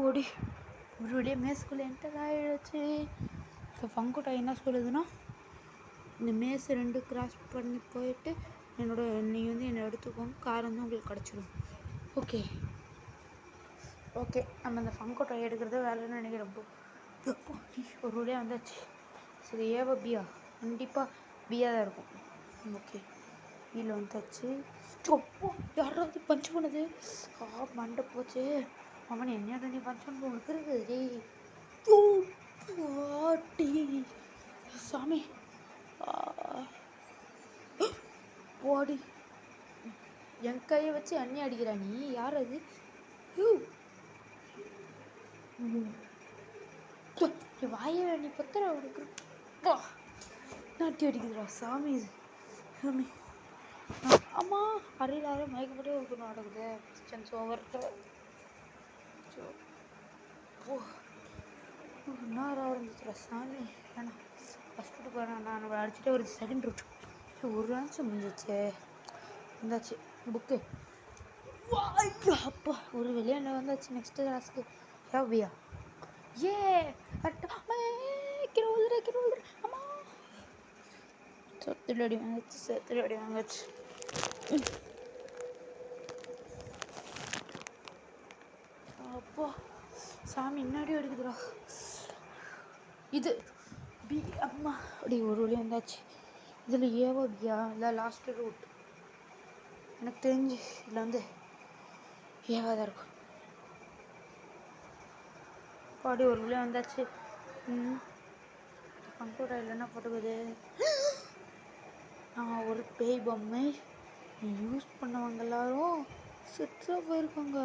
ஓடி ஒரு வழியாக மேஸ்குள்ளே என்டர் ஆகிடுச்சு. இப்போ ஃபங்கோட்டா என்ன சொல்லுதுன்னா, இந்த மேஸ் 2 கிராஸ் பண்ணி போயிட்டு நீங்கள் வந்து என்னை எடுத்துக்கோங்க, கார் வந்து உங்களுக்கு கிடச்சிடும். ஓகே நம்ம இந்த ஃபங்கோட்டா எடுக்கிறத வேலைன்னு நினைக்கிறப்போ ஒரு வழியாக வந்தாச்சு. சரி, ஏவா பியா? கண்டிப்பாக பியா தான் இருக்கும். ஓகே, கீழே வந்தாச்சு. அப்போ யாராவது பஞ்ச் பண்ணுது. மண்டை போச்சு. அவன் என்னடா நீ பஞ்ச் பண்ண இருக்குது? டேய் சாமி, ஓடி என் கையை வச்சு அண்ணி அடிக்கிறா நீ? யார் அது? வாய நீ பத்திர அவனுக்கு நாட்டி அடிக்குதுடா சாமி. சாமி அம்மா அறையிலார மயக்கப்பட்டே ஒரு நடக்குது. Sense over. நேரம் இருந்துச்சுடா சாமி. வேணாம், ஃபஸ்ட்டு போகிறேன். நான் நம்மளை அடிச்சுட்டு ஒரு செகண்ட் ரூட். ஒரு நிமிஷம் முடிஞ்சிச்சு. வந்தாச்சு புக்கு. அப்பா ஒரு வெளியே வந்தாச்சு. நெக்ஸ்ட்டு கிளாஸ்க்கு யாவியா ஏ கீழே விழுதுற. அம்மா செத்துல அடி வாங்காச்சு. அப்பா சாமி முன்னாடி அடிக்குதுடா. இது பி அம்மா அப்படி ஒரு வழி வந்தாச்சு. இதில் ஏவோ பியா இல்லை லாஸ்ட்டு ரூட் எனக்கு தெரிஞ்சு இதில் வந்து ஏவா தான் இருக்கும். பாடி ஒரு வழியாக வந்தாச்சு. கம்ப்யூட்டர் இல்லைன்னா போட்டுக்குது. நான் ஒரு பேய் பொம்மை யூஸ் பண்ணவங்க எல்லாரும் செத்தாக போயிருக்காங்க.